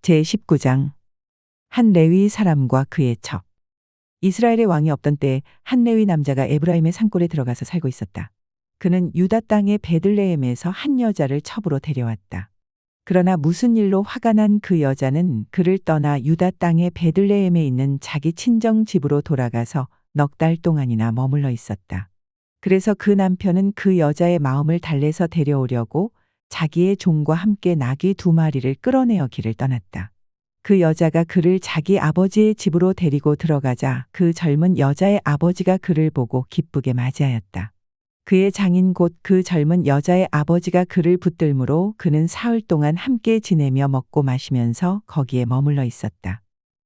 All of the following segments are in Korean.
제19장 한 레위 사람과 그의 첩. 이스라엘의 왕이 없던 때 한 레위 남자가 에브라임의 산골에 들어가서 살고 있었다. 그는 유다 땅의 베들레헴에서 한 여자를 첩으로 데려왔다. 그러나 무슨 일로 화가 난 그 여자는 그를 떠나 유다 땅의 베들레헴에 있는 자기 친정 집으로 돌아가서 넉 달 동안이나 머물러 있었다. 그래서 그 남편은 그 여자의 마음을 달래서 데려오려고 자기의 종과 함께 나귀 2마리를 끌어내어 길을 떠났다. 그 여자가 그를 자기 아버지의 집으로 데리고 들어가자 그 젊은 여자의 아버지가 그를 보고 기쁘게 맞이하였다. 그의 장인 곧 그 젊은 여자의 아버지가 그를 붙들므로 그는 사흘 동안 함께 지내며 먹고 마시면서 거기에 머물러 있었다.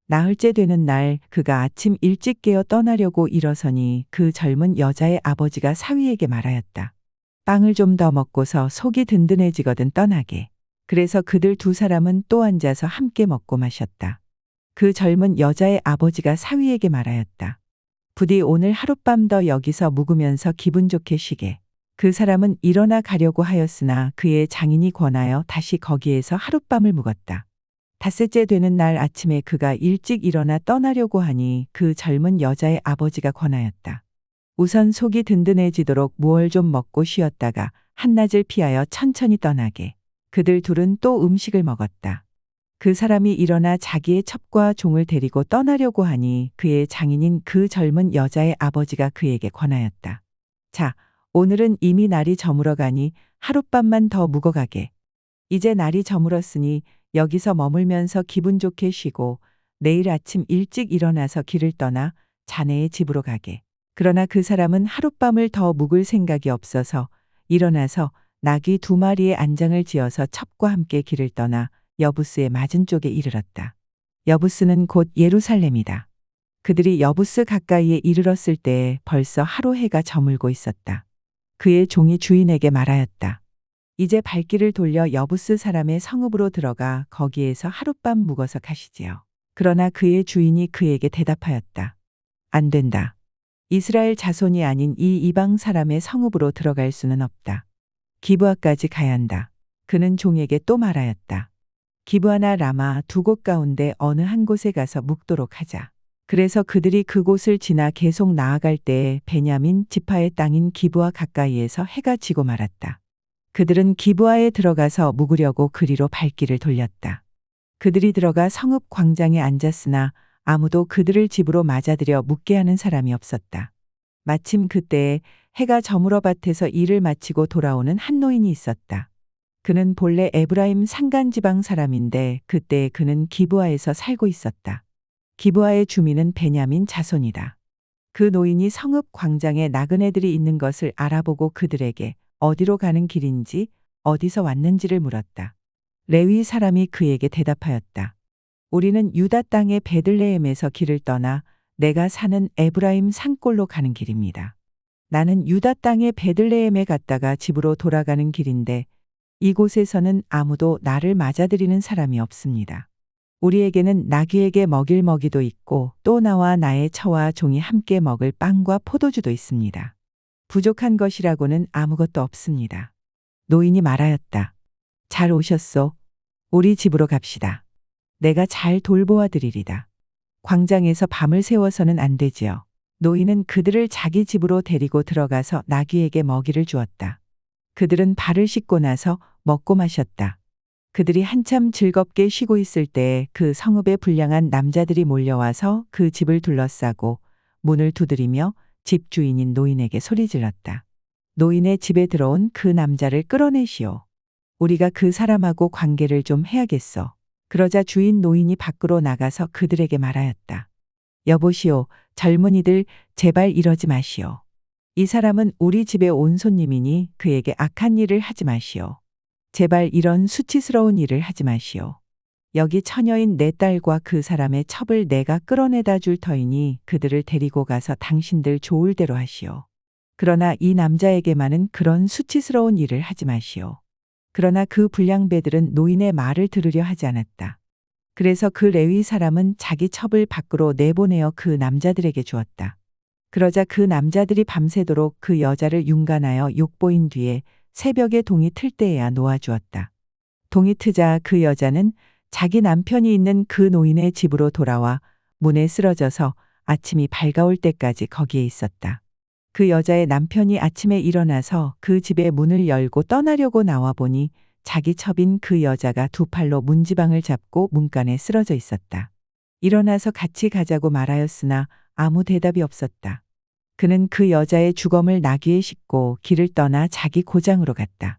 나흘째 되는 날 그가 아침 일찍 깨어 떠나려고 일어서니 그 젊은 여자의 아버지가 사위에게 말하였다. 빵을 좀 더 먹고서 속이 든든해지거든 떠나게. 그래서 그들 2사람은 또 앉아서 함께 먹고 마셨다. 그 젊은 여자의 아버지가 사위에게 말하였다. 부디 오늘 하룻밤 더 여기서 묵으면서 기분 좋게 쉬게. 그 사람은 일어나 가려고 하였으나 그의 장인이 권하여 다시 거기에서 하룻밤을 묵었다. 닷새째 되는 날 아침에 그가 일찍 일어나 떠나려고 하니 그 젊은 여자의 아버지가 권하였다. 우선 속이 든든해지도록 무얼 좀 먹고 쉬었다가 한낮을 피하여 천천히 떠나게. 그들 둘은 또 음식을 먹었다. 그 사람이 일어나 자기의 첩과 종을 데리고 떠나려고 하니 그의 장인인 그 젊은 여자의 아버지가 그에게 권하였다. 자, 오늘은 이미 날이 저물어 가니 하룻밤만 더 묵어가게. 이제 날이 저물었으니 여기서 머물면서 기분 좋게 쉬고 내일 아침 일찍 일어나서 길을 떠나 자네의 집으로 가게. 그러나 그 사람은 하룻밤을 더 묵을 생각이 없어서 일어나서 나귀 2마리의 안장을 지어서 첩과 함께 길을 떠나 여부스의 맞은 쪽에 이르렀다. 여부스는 곧 예루살렘이다. 그들이 여부스 가까이에 이르렀을 때 벌써 하루 해가 저물고 있었다. 그의 종이 주인에게 말하였다. 이제 발길을 돌려 여부스 사람의 성읍으로 들어가 거기에서 하룻밤 묵어서 가시지요. 그러나 그의 주인이 그에게 대답하였다. 안 된다. 이스라엘 자손이 아닌 이 이방 사람의 성읍으로 들어갈 수는 없다. 기브아까지 가야 한다. 그는 종에게 또 말하였다. 기브아나 라마 2곳 가운데 어느 한 곳에 가서 묵도록 하자. 그래서 그들이 그곳을 지나 계속 나아갈 때에 베냐민 지파의 땅인 기브아 가까이에서 해가 지고 말았다. 그들은 기브아에 들어가서 묵으려고 그리로 발길을 돌렸다. 그들이 들어가 성읍 광장에 앉았으나 아무도 그들을 집으로 맞아들여 묵게 하는 사람이 없었다. 마침 그때에 해가 저물어 밭에서 일을 마치고 돌아오는 한 노인이 있었다. 그는 본래 에브라임 산간지방 사람인데 그때 그는 기브아에서 살고 있었다. 기브아의 주민은 베냐민 자손이다. 그 노인이 성읍 광장에 나그네들이 있는 것을 알아보고 그들에게 어디로 가는 길인지 어디서 왔는지를 물었다. 레위 사람이 그에게 대답하였다. 우리는 유다 땅의 베들레헴에서 길을 떠나 내가 사는 에브라임 산골로 가는 길입니다. 나는 유다 땅의 베들레헴에 갔다가 집으로 돌아가는 길인데 이곳에서는 아무도 나를 맞아들이는 사람이 없습니다. 우리에게는 나귀에게 먹일 먹이도 있고 또 나와 나의 처와 종이 함께 먹을 빵과 포도주도 있습니다. 부족한 것이라고는 아무것도 없습니다. 노인이 말하였다. 잘 오셨소. 우리 집으로 갑시다. 내가 잘 돌보아 드리리다. 광장에서 밤을 새워서는 안 되지요. 노인은 그들을 자기 집으로 데리고 들어가서 나귀에게 먹이를 주었다. 그들은 발을 씻고 나서 먹고 마셨다. 그들이 한참 즐겁게 쉬고 있을 때 그 성읍에 불량한 남자들이 몰려와서 그 집을 둘러싸고 문을 두드리며 집 주인인 노인에게 소리질렀다. 노인의 집에 들어온 그 남자를 끌어내시오. 우리가 그 사람하고 관계를 좀 해야겠소. 그러자 주인 노인이 밖으로 나가서 그들에게 말하였다. 여보시오, 젊은이들 제발 이러지 마시오. 이 사람은 우리 집에 온 손님이니 그에게 악한 일을 하지 마시오. 제발 이런 수치스러운 일을 하지 마시오. 여기 처녀인 내 딸과 그 사람의 첩을 내가 끌어내다 줄 터이니 그들을 데리고 가서 당신들 좋을 대로 하시오. 그러나 이 남자에게만은 그런 수치스러운 일을 하지 마시오. 그러나 그 불량배들은 노인의 말을 들으려 하지 않았다. 그래서 그 레위 사람은 자기 첩을 밖으로 내보내어 그 남자들에게 주었다. 그러자 그 남자들이 밤새도록 그 여자를 융간하여 욕보인 뒤에 새벽에 동이 틀 때에야 놓아주었다. 동이 트자 그 여자는 자기 남편이 있는 그 노인의 집으로 돌아와 문에 쓰러져서 아침이 밝아올 때까지 거기에 있었다. 그 여자의 남편이 아침에 일어나서 그 집의 문을 열고 떠나려고 나와 보니 자기 첩인 그 여자가 두 팔로 문지방을 잡고 문간에 쓰러져 있었다. 일어나서 같이 가자고 말하였으나 아무 대답이 없었다. 그는 그 여자의 주검을 나귀에 싣고 길을 떠나 자기 고장으로 갔다.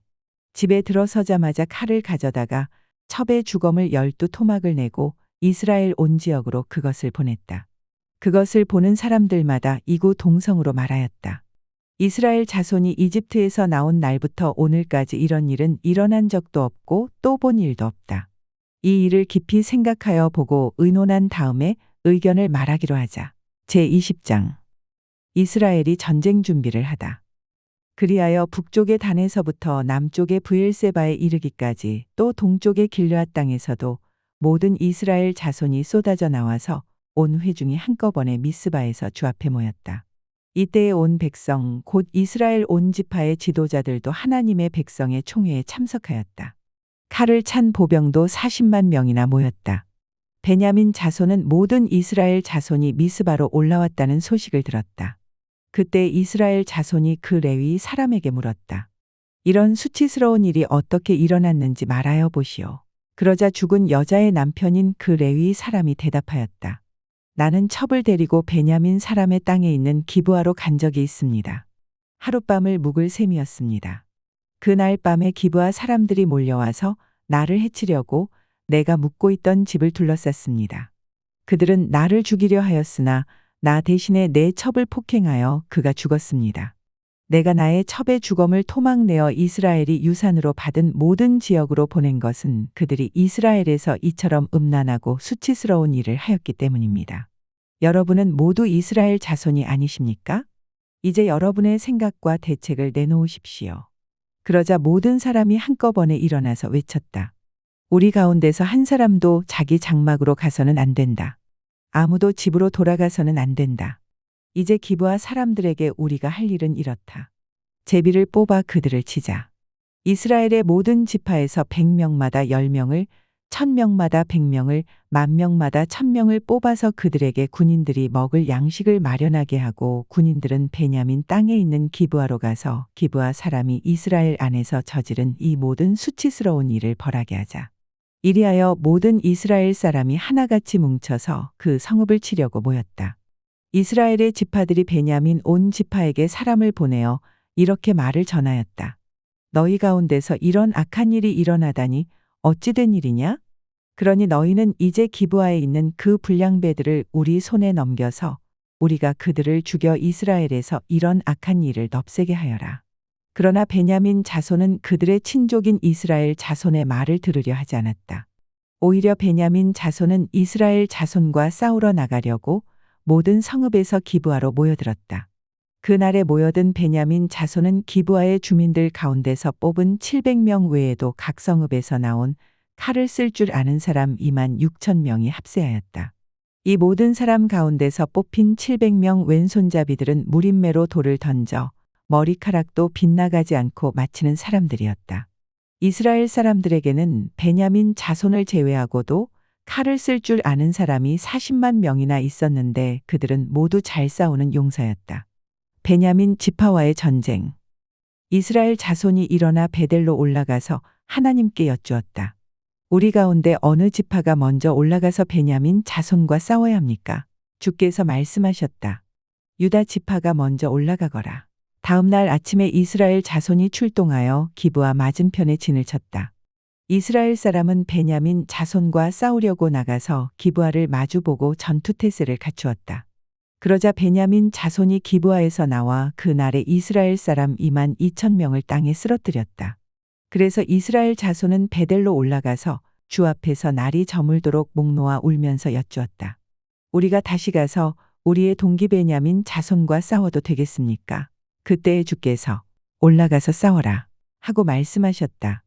집에 들어서자마자 칼을 가져다가 첩의 주검을 12토막을 내고 이스라엘 온 지역으로 그것을 보냈다. 그것을 보는 사람들마다 이구 동성으로 말하였다. 이스라엘 자손이 이집트에서 나온 날부터 오늘까지 이런 일은 일어난 적도 없고 또 본 일도 없다. 이 일을 깊이 생각하여 보고 의논한 다음에 의견을 말하기로 하자. 제20장. 이스라엘이 전쟁 준비를 하다. 그리하여 북쪽의 단에서부터 남쪽의 브엘세바에 이르기까지 또 동쪽의 길르앗 땅에서도 모든 이스라엘 자손이 쏟아져 나와서 온 회중이 한꺼번에 미스바에서 주 앞에 모였다. 이때에 온 백성 곧 이스라엘 온 지파의 지도자들도 하나님의 백성의 총회에 참석하였다. 칼을 찬 보병도 40만 명이나 모였다. 베냐민 자손은 모든 이스라엘 자손이 미스바로 올라왔다는 소식을 들었다. 그때 이스라엘 자손이 그 레위 사람에게 물었다. 이런 수치스러운 일이 어떻게 일어났는지 말하여 보시오. 그러자 죽은 여자의 남편인 그 레위 사람이 대답하였다. 나는 첩을 데리고 베냐민 사람의 땅에 있는 기브아로 간 적이 있습니다. 하룻밤을 묵을 셈이었습니다. 그날 밤에 기브아 사람들이 몰려와서 나를 해치려고 내가 묵고 있던 집을 둘러쌌습니다. 그들은 나를 죽이려 하였으나 나 대신에 내 첩을 폭행하여 그가 죽었습니다. 내가 나의 첩의 주검을 토막내어 이스라엘이 유산으로 받은 모든 지역으로 보낸 것은 그들이 이스라엘에서 이처럼 음란하고 수치스러운 일을 하였기 때문입니다. 여러분은 모두 이스라엘 자손이 아니십니까? 이제 여러분의 생각과 대책을 내놓으십시오. 그러자 모든 사람이 한꺼번에 일어나서 외쳤다. 우리 가운데서 한 사람도 자기 장막으로 가서는 안 된다. 아무도 집으로 돌아가서는 안 된다. 이제 기브아 사람들에게 우리가 할 일은 이렇다. 제비를 뽑아 그들을 치자. 이스라엘의 모든 지파에서 100명마다 10명을, 1000명마다 100명을, 10,000명마다 1000명을 뽑아서 그들에게 군인들이 먹을 양식을 마련하게 하고 군인들은 베냐민 땅에 있는 기브아로 가서 기브아 사람이 이스라엘 안에서 저지른 이 모든 수치스러운 일을 벌하게 하자. 이리하여 모든 이스라엘 사람이 하나같이 뭉쳐서 그 성읍을 치려고 모였다. 이스라엘의 지파들이 베냐민 온 지파에게 사람을 보내어 이렇게 말을 전하였다. 너희 가운데서 이런 악한 일이 일어나다니 어찌 된 일이냐? 그러니 너희는 이제 기브아에 있는 그 불량배들을 우리 손에 넘겨서 우리가 그들을 죽여 이스라엘에서 이런 악한 일을 넙세게 하여라. 그러나 베냐민 자손은 그들의 친족인 이스라엘 자손의 말을 들으려 하지 않았다. 오히려 베냐민 자손은 이스라엘 자손과 싸우러 나가려고 모든 성읍에서 기브아로 모여들었다. 그날에 모여든 베냐민 자손은 기브아의 주민들 가운데서 뽑은 700명 외에도 각 성읍에서 나온 칼을 쓸 줄 아는 사람 26,000명이 합세하였다. 이 모든 사람 가운데서 뽑힌 700명 왼손잡이들은 무림매로 돌을 던져 머리카락도 빗나가지 않고 마치는 사람들이었다. 이스라엘 사람들에게는 베냐민 자손을 제외하고도 칼을 쓸 줄 아는 사람이 40만 명이나 있었는데 그들은 모두 잘 싸우는 용사였다. 베냐민 지파와의 전쟁. 이스라엘 자손이 일어나 베델로 올라가서 하나님께 여쭈었다. 우리 가운데 어느 지파가 먼저 올라가서 베냐민 자손과 싸워야 합니까? 주께서 말씀하셨다. 유다 지파가 먼저 올라가거라. 다음 날 아침에 이스라엘 자손이 출동하여 기브아 맞은편에 진을 쳤다. 이스라엘 사람은 베냐민 자손과 싸우려고 나가서 기브아를 마주보고 전투태세를 갖추었다. 그러자 베냐민 자손이 기브아에서 나와 그날에 이스라엘 사람 22,000명을 땅에 쓰러뜨렸다. 그래서 이스라엘 자손은 베델로 올라가서 주 앞에서 날이 저물도록 목 놓아 울면서 여쭈었다. 우리가 다시 가서 우리의 동기 베냐민 자손과 싸워도 되겠습니까? 그때에 주께서 올라가서 싸워라 하고 말씀하셨다.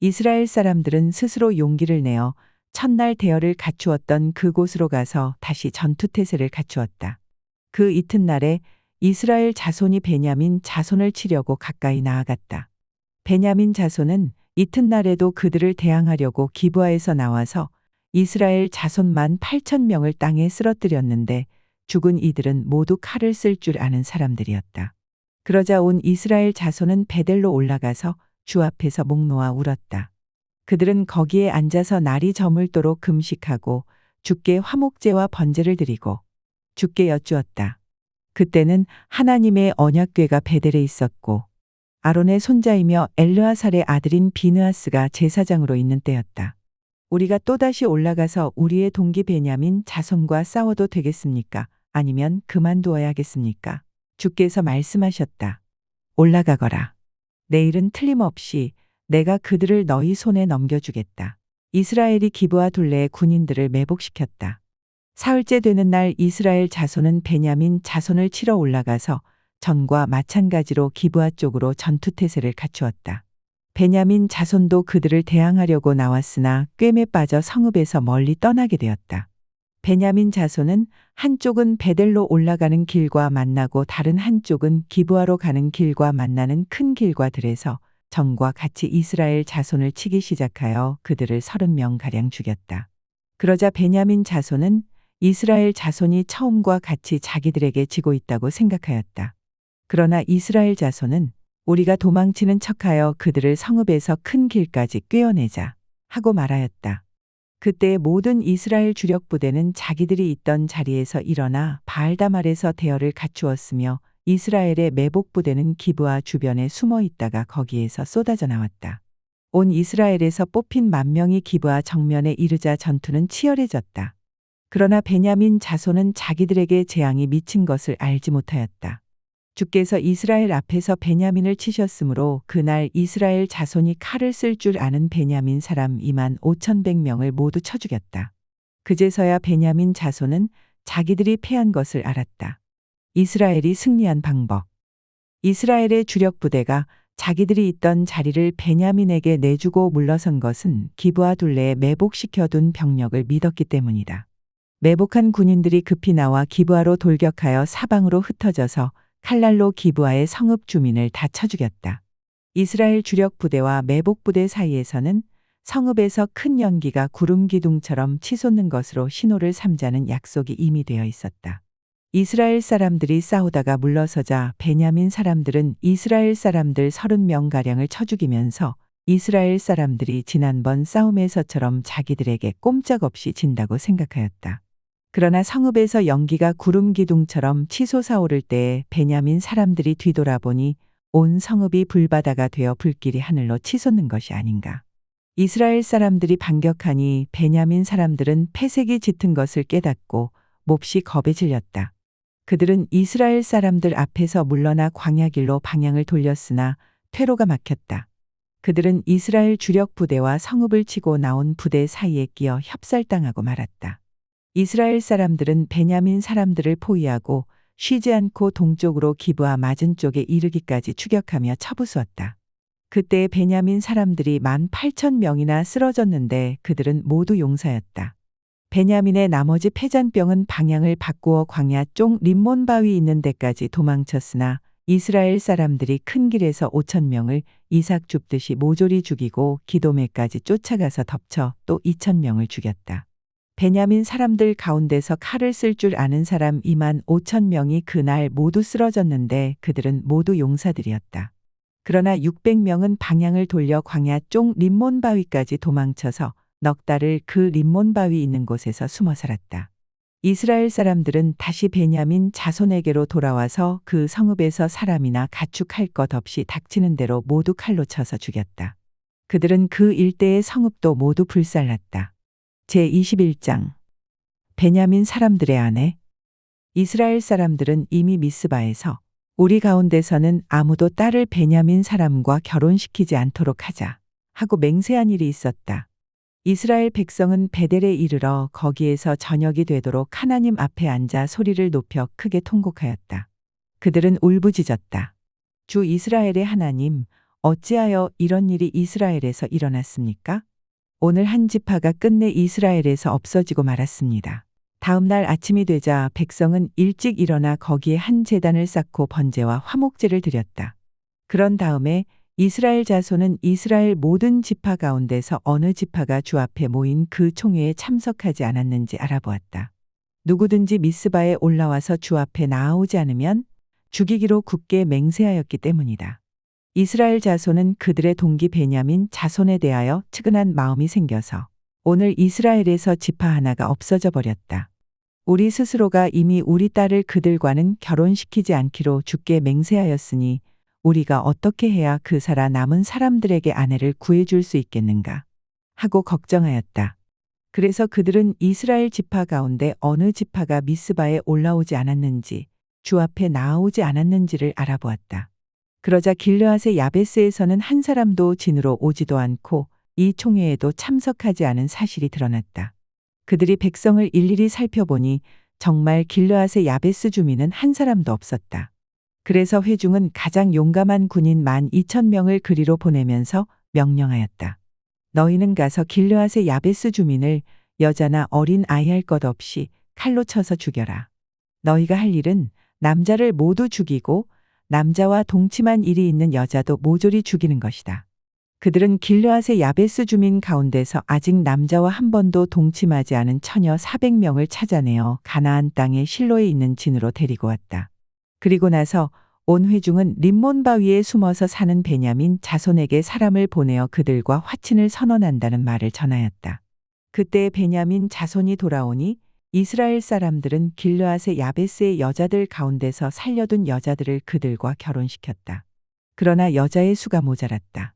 이스라엘 사람들은 스스로 용기를 내어 첫날 대열을 갖추었던 그곳으로 가서 다시 전투태세를 갖추었다. 그 이튿날에 이스라엘 자손이 베냐민 자손을 치려고 가까이 나아갔다. 베냐민 자손은 이튿날에도 그들을 대항하려고 기브아에서 나와서 이스라엘 자손만 8천 명을 땅에 쓰러뜨렸는데 죽은 이들은 모두 칼을 쓸 줄 아는 사람들이었다. 그러자 온 이스라엘 자손은 베델로 올라가서 주 앞에서 목 놓아 울었다. 그들은 거기에 앉아서 날이 저물도록 금식하고 주께 화목제와 번제를 드리고 주께 여쭈었다. 그때는 하나님의 언약궤가 베델에 있었고 아론의 손자이며 엘르아살의 아들인 비느하스가 제사장으로 있는 때였다. 우리가 또다시 올라가서 우리의 동기 베냐민 자손과 싸워도 되겠습니까? 아니면 그만두어야겠습니까? 주께서 말씀하셨다. 올라가거라. 내일은 틀림없이 내가 그들을 너희 손에 넘겨주겠다. 이스라엘이 기브아 둘레의 군인들을 매복시켰다. 사흘째 되는 날 이스라엘 자손은 베냐민 자손을 치러 올라가서 전과 마찬가지로 기브아 쪽으로 전투태세를 갖추었다. 베냐민 자손도 그들을 대항하려고 나왔으나 꿰매 빠져 성읍에서 멀리 떠나게 되었다. 베냐민 자손은 한쪽은 베델로 올라가는 길과 만나고 다른 한쪽은 기브아로 가는 길과 만나는 큰 길과 들에서 전과 같이 이스라엘 자손을 치기 시작하여 그들을 30명가량 죽였다. 그러자 베냐민 자손은 이스라엘 자손이 처음과 같이 자기들에게 지고 있다고 생각하였다. 그러나 이스라엘 자손은 우리가 도망치는 척하여 그들을 성읍에서 큰 길까지 꿰어내자 하고 말하였다. 그때 모든 이스라엘 주력 부대는 자기들이 있던 자리에서 일어나 바알다말에서 대열을 갖추었으며 이스라엘의 매복 부대는 기브아 주변에 숨어 있다가 거기에서 쏟아져 나왔다. 온 이스라엘에서 뽑힌 10,000명이 기브아 정면에 이르자 전투는 치열해졌다. 그러나 베냐민 자손은 자기들에게 재앙이 미친 것을 알지 못하였다. 주께서 이스라엘 앞에서 베냐민을 치셨으므로 그날 이스라엘 자손이 칼을 쓸 줄 아는 베냐민 사람 25,100명을 모두 쳐 죽였다. 그제서야 베냐민 자손은 자기들이 패한 것을 알았다. 이스라엘이 승리한 방법. 이스라엘의 주력 부대가 자기들이 있던 자리를 베냐민에게 내주고 물러선 것은 기브아 둘레에 매복시켜둔 병력을 믿었기 때문이다. 매복한 군인들이 급히 나와 기브아로 돌격하여 사방으로 흩어져서 칼날로 기브아의 성읍 주민을 다 쳐 죽였다. 이스라엘 주력 부대와 매복 부대 사이에서는 성읍에서 큰 연기가 구름 기둥처럼 치솟는 것으로 신호를 삼자는 약속이 이미 되어 있었다. 이스라엘 사람들이 싸우다가 물러서자 베냐민 사람들은 이스라엘 사람들 30명가량을 쳐 죽이면서 이스라엘 사람들이 지난번 싸움에서처럼 자기들에게 꼼짝없이 진다고 생각하였다. 그러나 성읍에서 연기가 구름 기둥처럼 치솟아오를 때에 베냐민 사람들이 뒤돌아보니 온 성읍이 불바다가 되어 불길이 하늘로 치솟는 것이 아닌가. 이스라엘 사람들이 반격하니 베냐민 사람들은 패색이 짙은 것을 깨닫고 몹시 겁에 질렸다. 그들은 이스라엘 사람들 앞에서 물러나 광야길로 방향을 돌렸으나 퇴로가 막혔다. 그들은 이스라엘 주력 부대와 성읍을 치고 나온 부대 사이에 끼어 협살당하고 말았다. 이스라엘 사람들은 베냐민 사람들을 포위하고 쉬지 않고 동쪽으로 기브아 맞은 쪽에 이르기까지 추격하며 쳐부수었다. 그때 베냐민 사람들이 18,000명이나 쓰러졌는데 그들은 모두 용사였다. 베냐민의 나머지 패잔병은 방향을 바꾸어 광야 쪽 림몬 바위 있는 데까지 도망쳤으나 이스라엘 사람들이 큰 길에서 5,000명을 이삭 줍듯이 모조리 죽이고 기도메까지 쫓아가서 덮쳐 또 2,000명을 죽였다. 베냐민 사람들 가운데서 칼을 쓸 줄 아는 사람 25,000명이 그날 모두 쓰러졌는데 그들은 모두 용사들이었다. 그러나 600명은 방향을 돌려 광야 쪽 림몬 바위까지 도망쳐서 넉 달을 그 림몬 바위 있는 곳에서 숨어 살았다. 이스라엘 사람들은 다시 베냐민 자손에게로 돌아와서 그 성읍에서 사람이나 가축할 것 없이 닥치는 대로 모두 칼로 쳐서 죽였다. 그들은 그 일대의 성읍도 모두 불살랐다. 제21장 베냐민 사람들의 아내. 이스라엘 사람들은 이미 미스바에서 우리 가운데서는 아무도 딸을 베냐민 사람과 결혼시키지 않도록 하자 하고 맹세한 일이 있었다. 이스라엘 백성은 베델에 이르러 거기에서 저녁이 되도록 하나님 앞에 앉아 소리를 높여 크게 통곡하였다. 그들은 울부짖었다. 주 이스라엘의 하나님, 어찌하여 이런 일이 이스라엘에서 일어났습니까? 오늘 한 지파가 끝내 이스라엘에서 없어지고 말았습니다. 다음 날 아침이 되자 백성은 일찍 일어나 거기에 한 제단을 쌓고 번제와 화목제를 드렸다. 그런 다음에 이스라엘 자손은 이스라엘 모든 지파 가운데서 어느 지파가 주 앞에 모인 그 총회에 참석하지 않았는지 알아보았다. 누구든지 미스바에 올라와서 주 앞에 나아오지 않으면 죽이기로 굳게 맹세하였기 때문이다. 이스라엘 자손은 그들의 동기 베냐민 자손에 대하여 측은한 마음이 생겨서 오늘 이스라엘에서 지파 하나가 없어져 버렸다. 우리 스스로가 이미 우리 딸을 그들과는 결혼시키지 않기로 주께 맹세하였으니 우리가 어떻게 해야 그 살아 남은 사람들에게 아내를 구해줄 수 있겠는가 하고 걱정하였다. 그래서 그들은 이스라엘 지파 가운데 어느 지파가 미스바에 올라오지 않았는지 주 앞에 나아오지 않았는지를 알아보았다. 그러자 길르앗의 야베스에서는 한 사람도 진으로 오지도 않고 이 총회에도 참석하지 않은 사실이 드러났다. 그들이 백성을 일일이 살펴보니 정말 길르앗의 야베스 주민은 한 사람도 없었다. 그래서 회중은 가장 용감한 군인 12,000명을 그리로 보내면서 명령하였다. 너희는 가서 길르앗의 야베스 주민을 여자나 어린 아이 할 것 없이 칼로 쳐서 죽여라. 너희가 할 일은 남자를 모두 죽이고 남자와 동침한 일이 있는 여자도 모조리 죽이는 것이다. 그들은 길르앗의 야베스 주민 가운데서 아직 남자와 한 번도 동침하지 않은 처녀 400명을 찾아내어 가나안 땅의 실로에 있는 진으로 데리고 왔다. 그리고 나서 온 회중은 림몬 바위에 숨어서 사는 베냐민 자손에게 사람을 보내어 그들과 화친을 선언한다는 말을 전하였다. 그때 베냐민 자손이 돌아오니 이스라엘 사람들은 길르앗의 야베스의 여자들 가운데서 살려둔 여자들을 그들과 결혼시켰다. 그러나 여자의 수가 모자랐다.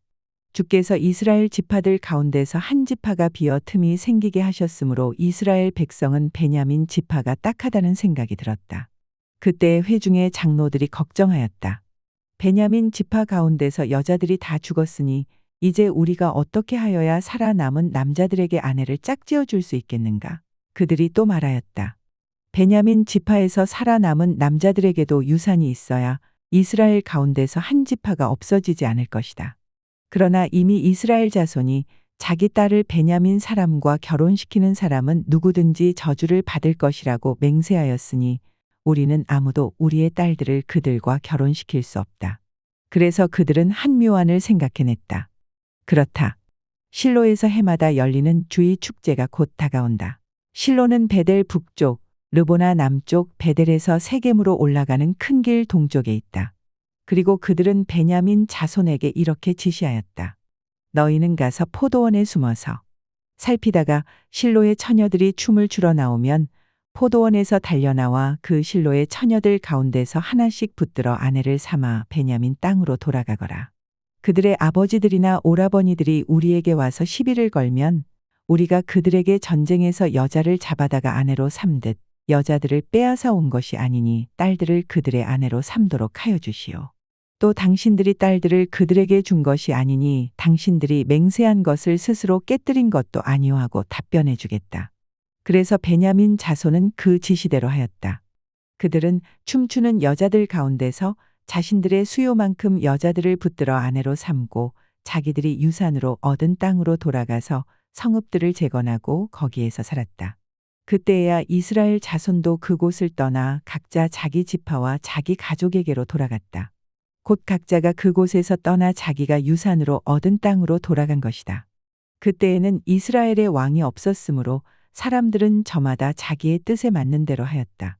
주께서 이스라엘 지파들 가운데서 한 지파가 비어 틈이 생기게 하셨으므로 이스라엘 백성은 베냐민 지파가 딱하다는 생각이 들었다. 그때 회중의 장로들이 걱정하였다. 베냐민 지파 가운데서 여자들이 다 죽었으니 이제 우리가 어떻게 하여야 살아남은 남자들에게 아내를 짝지어 줄 수 있겠는가? 그들이 또 말하였다. 베냐민 지파에서 살아남은 남자들에게도 유산이 있어야 이스라엘 가운데서 한 지파가 없어지지 않을 것이다. 그러나 이미 이스라엘 자손이 자기 딸을 베냐민 사람과 결혼시키는 사람은 누구든지 저주를 받을 것이라고 맹세하였으니 우리는 아무도 우리의 딸들을 그들과 결혼시킬 수 없다. 그래서 그들은 한 묘안을 생각해냈다. 그렇다. 실로에서 해마다 열리는 주의 축제가 곧 다가온다. 실로는 베델 북쪽, 르보나 남쪽 베델에서 세겜으로 올라가는 큰 길 동쪽에 있다. 그리고 그들은 베냐민 자손에게 이렇게 지시하였다. 너희는 가서 포도원에 숨어서 살피다가 실로의 처녀들이 춤을 추러 나오면 포도원에서 달려나와 그 실로의 처녀들 가운데서 하나씩 붙들어 아내를 삼아 베냐민 땅으로 돌아가거라. 그들의 아버지들이나 오라버니들이 우리에게 와서 시비를 걸면 우리가 그들에게 전쟁에서 여자를 잡아다가 아내로 삼듯 여자들을 빼앗아 온 것이 아니니 딸들을 그들의 아내로 삼도록 하여 주시오. 또 당신들이 딸들을 그들에게 준 것이 아니니 당신들이 맹세한 것을 스스로 깨뜨린 것도 아니오 하고 답변해 주겠다. 그래서 베냐민 자손은 그 지시대로 하였다. 그들은 춤추는 여자들 가운데서 자신들의 수요만큼 여자들을 붙들어 아내로 삼고 자기들이 유산으로 얻은 땅으로 돌아가서 성읍들을 재건하고 거기에서 살았다. 그때야 이스라엘 자손도 그곳을 떠나 각자 자기 지파와 자기 가족에게로 돌아갔다. 곧 각자가 그곳에서 떠나 자기가 유산으로 얻은 땅으로 돌아간 것이다. 그때에는 이스라엘의 왕이 없었으므로 사람들은 저마다 자기의 뜻에 맞는 대로 하였다.